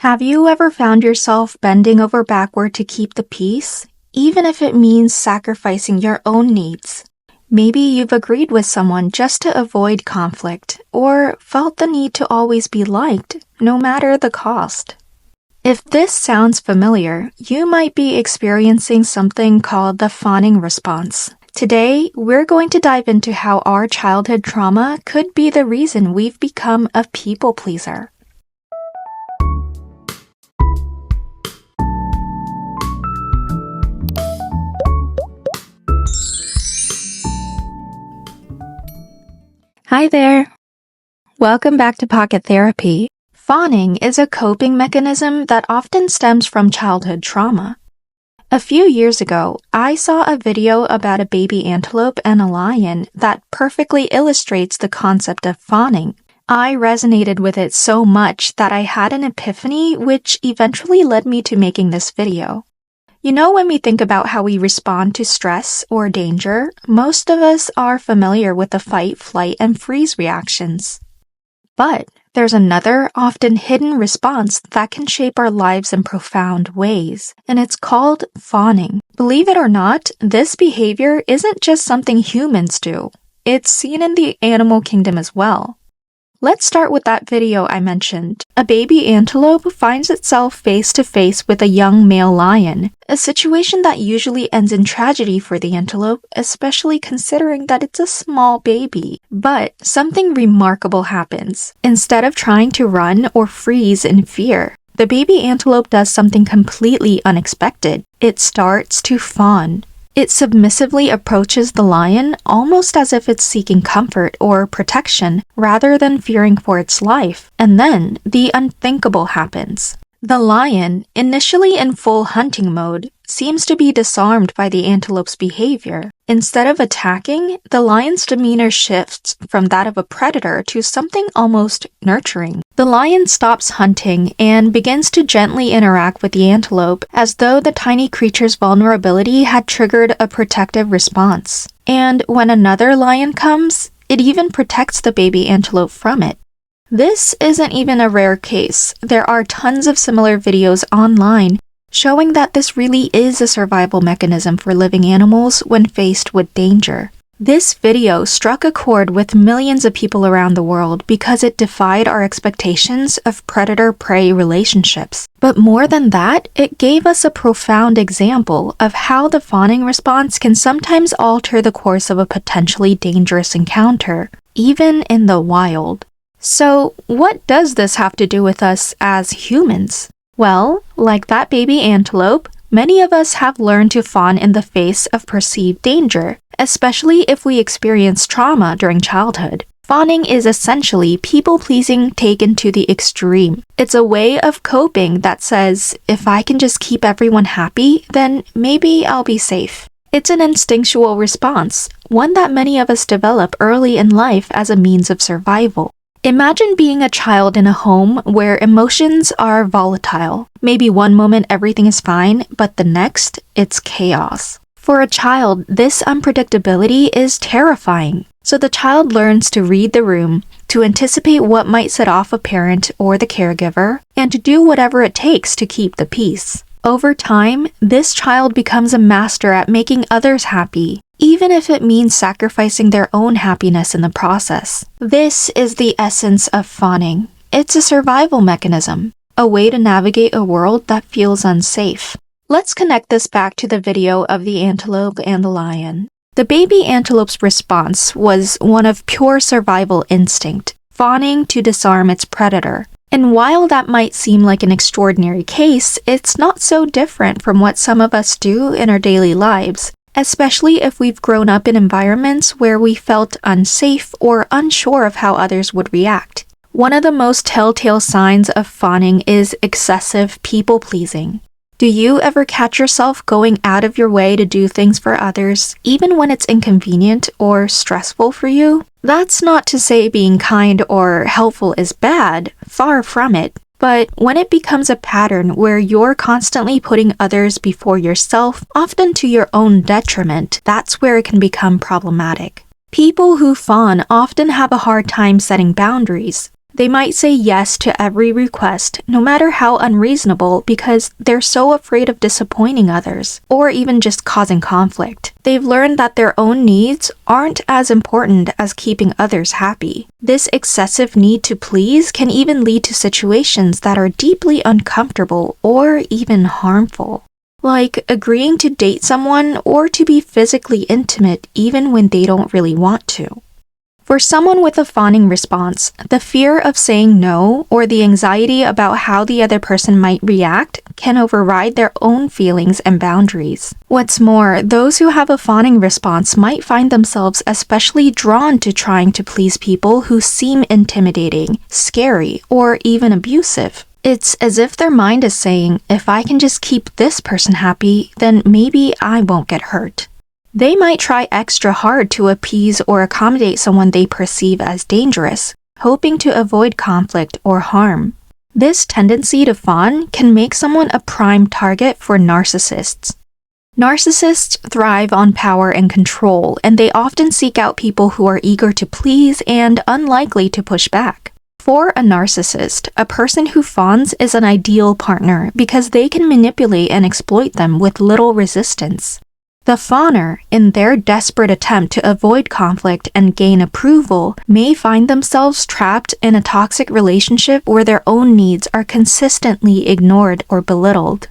Have you ever found yourself bending over backward to keep the peace, even if it means sacrificing your own needs? Maybe you've agreed with someone just to avoid conflict, or felt the need to always be liked, no matter the cost. If this sounds familiar, you might be experiencing something called the fawning response. Today, we're going to dive into how our childhood trauma could be the reason we've become a people pleaser. Hi there! Welcome back to Pocket Therapy. Fawning is a coping mechanism that often stems from childhood trauma. A few years ago, I saw a video about a baby antelope and a lion that perfectly illustrates the concept of fawning. I resonated with it so much that I had an epiphany, which eventually led me to making this video. You know, when we think about how we respond to stress or danger, most of us are familiar with the fight, flight, and freeze reactions. But there's another, often hidden response that can shape our lives in profound ways, and it's called fawning. Believe it or not, this behavior isn't just something humans do. It's seen in the animal kingdom as well. Let's start with that video I mentioned. A baby antelope finds itself face to face with a young male lion, a situation that usually ends in tragedy for the antelope, especially considering that it's a small baby. But something remarkable happens. Instead of trying to run or freeze in fear, the baby antelope does something completely unexpected. It starts to fawn. It submissively approaches the lion almost as if it's seeking comfort or protection rather than fearing for its life. And then the unthinkable happens. The lion, initially in full hunting mode, seems to be disarmed by the antelope's behavior. Instead of attacking, the lion's demeanor shifts from that of a predator to something almost nurturing. The lion stops hunting and begins to gently interact with the antelope as though the tiny creature's vulnerability had triggered a protective response. And when another lion comes, it even protects the baby antelope from it. This isn't even a rare case. There are tons of similar videos online showing that this really is a survival mechanism for living animals when faced with danger. This video struck a chord with millions of people around the world because it defied our expectations of predator-prey relationships. But more than that, it gave us a profound example of how the fawning response can sometimes alter the course of a potentially dangerous encounter, even in the wild. So, what does this have to do with us as humans? Well, like that baby antelope, many of us have learned to fawn in the face of perceived danger, especially if we experience trauma during childhood. Fawning is essentially people-pleasing taken to the extreme. It's a way of coping that says, if I can just keep everyone happy, then maybe I'll be safe. It's an instinctual response, one that many of us develop early in life as a means of survival. Imagine being a child in a home where emotions are volatile. Maybe one moment everything is fine, but the next, it's chaos. For a child, this unpredictability is terrifying. So the child learns to read the room, to anticipate what might set off a parent or the caregiver, and to do whatever it takes to keep the peace. Over time, this child becomes a master at making others happy, even if it means sacrificing their own happiness in the process. This is the essence of fawning. It's a survival mechanism, a way to navigate a world that feels unsafe. Let's connect this back to the video of the antelope and the lion. The baby antelope's response was one of pure survival instinct, fawning to disarm its predator. And while that might seem like an extraordinary case, it's not so different from what some of us do in our daily lives, especially if we've grown up in environments where we felt unsafe or unsure of how others would react. One of the most telltale signs of fawning is excessive people-pleasing. Do you ever catch yourself going out of your way to do things for others, even when it's inconvenient or stressful for you? That's not to say being kind or helpful is bad, far from it. But when it becomes a pattern where you're constantly putting others before yourself, often to your own detriment, that's where it can become problematic. People who fawn often have a hard time setting boundaries. They might say yes to every request, no matter how unreasonable, because they're so afraid of disappointing others, or even just causing conflict. They've learned that their own needs aren't as important as keeping others happy. This excessive need to please can even lead to situations that are deeply uncomfortable or even harmful, like agreeing to date someone or to be physically intimate even when they don't really want to. For someone with a fawning response, the fear of saying no or the anxiety about how the other person might react can override their own feelings and boundaries. What's more, those who have a fawning response might find themselves especially drawn to trying to please people who seem intimidating, scary, or even abusive. It's as if their mind is saying, if I can just keep this person happy, then maybe I won't get hurt. They might try extra hard to appease or accommodate someone they perceive as dangerous, hoping to avoid conflict or harm. This tendency to fawn can make someone a prime target for narcissists. Narcissists thrive on power and control, and they often seek out people who are eager to please and unlikely to push back. For a narcissist, a person who fawns is an ideal partner because they can manipulate and exploit them with little resistance. The fawner, in their desperate attempt to avoid conflict and gain approval, may find themselves trapped in a toxic relationship where their own needs are consistently ignored or belittled.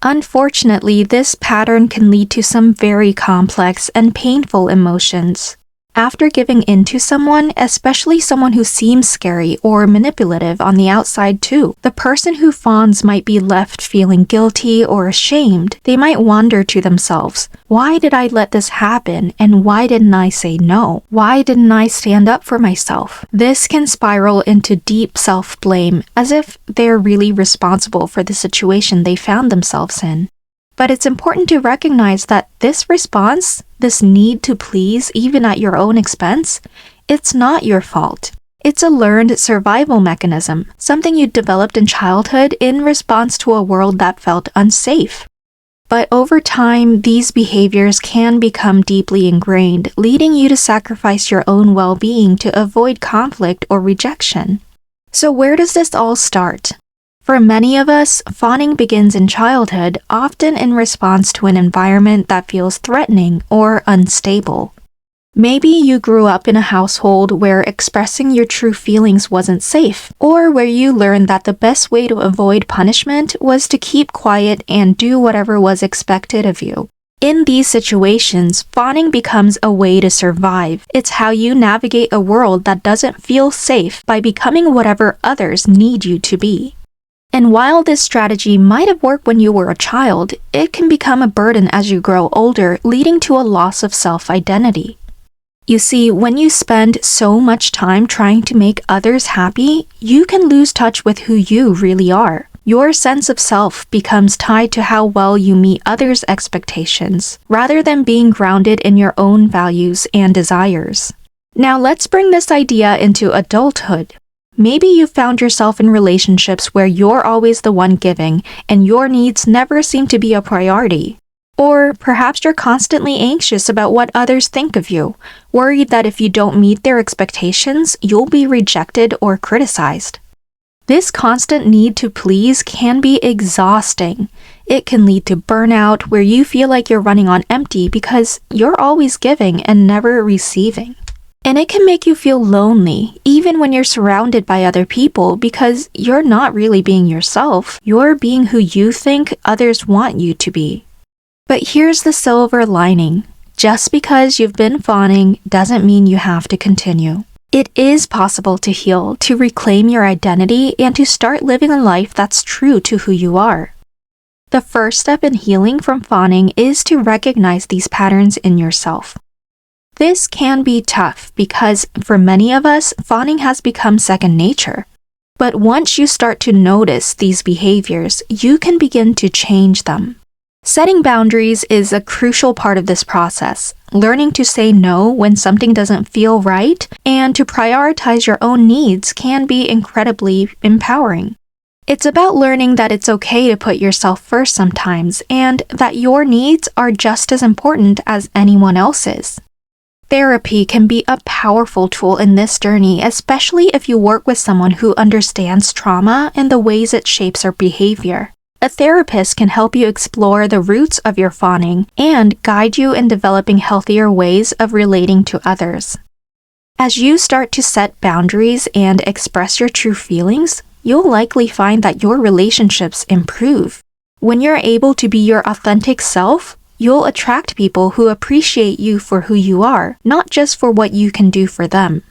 Unfortunately, this pattern can lead to some very complex and painful emotions. After giving in to someone, especially someone who seems scary or manipulative on the outside too, the person who fawns might be left feeling guilty or ashamed. They might wonder to themselves, why did I let this happen, and why didn't I say no? Why didn't I stand up for myself? This can spiral into deep self-blame, as if they're really responsible for the situation they found themselves in. But it's important to recognize that this response, this need to please even at your own expense, it's not your fault. It's a learned survival mechanism, something you developed in childhood in response to a world that felt unsafe. But over time, these behaviors can become deeply ingrained, leading you to sacrifice your own well-being to avoid conflict or rejection. So where does this all start? For many of us, fawning begins in childhood, often in response to an environment that feels threatening or unstable. Maybe you grew up in a household where expressing your true feelings wasn't safe, or where you learned that the best way to avoid punishment was to keep quiet and do whatever was expected of you. In these situations, fawning becomes a way to survive. It's how you navigate a world that doesn't feel safe by becoming whatever others need you to be. And while this strategy might have worked when you were a child, it can become a burden as you grow older, leading to a loss of self-identity. You see, when you spend so much time trying to make others happy, you can lose touch with who you really are. Your sense of self becomes tied to how well you meet others' expectations, rather than being grounded in your own values and desires. Now let's bring this idea into adulthood. Maybe you found yourself in relationships where you're always the one giving, and your needs never seem to be a priority. Or perhaps you're constantly anxious about what others think of you, worried that if you don't meet their expectations, you'll be rejected or criticized. This constant need to please can be exhausting. It can lead to burnout, where you feel like you're running on empty because you're always giving and never receiving. And it can make you feel lonely, even when you're surrounded by other people, because you're not really being yourself. You're being who you think others want you to be. But here's the silver lining. Just because you've been fawning doesn't mean you have to continue. It is possible to heal, to reclaim your identity, and to start living a life that's true to who you are. The first step in healing from fawning is to recognize these patterns in yourself. This can be tough because, for many of us, fawning has become second nature. But once you start to notice these behaviors, you can begin to change them. Setting boundaries is a crucial part of this process. Learning to say no when something doesn't feel right and to prioritize your own needs can be incredibly empowering. It's about learning that it's okay to put yourself first sometimes, and that your needs are just as important as anyone else's. Therapy can be a powerful tool in this journey, especially if you work with someone who understands trauma and the ways it shapes our behavior. A therapist can help you explore the roots of your fawning and guide you in developing healthier ways of relating to others. As you start to set boundaries and express your true feelings, you'll likely find that your relationships improve. When you're able to be your authentic self, you'll attract people who appreciate you for who you are, not just for what you can do for them.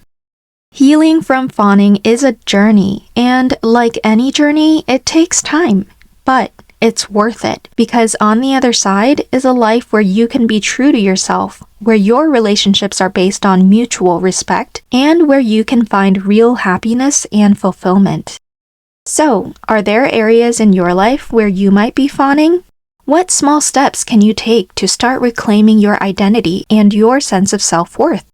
Healing from fawning is a journey, and like any journey, it takes time. But it's worth it, because on the other side is a life where you can be true to yourself, where your relationships are based on mutual respect, and where you can find real happiness and fulfillment. So, are there areas in your life where you might be fawning? What small steps can you take to start reclaiming your identity and your sense of self-worth?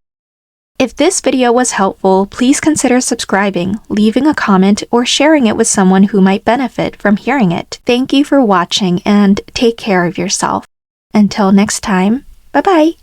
If this video was helpful, please consider subscribing, leaving a comment, or sharing it with someone who might benefit from hearing it. Thank you for watching and take care of yourself. Until next time, bye-bye.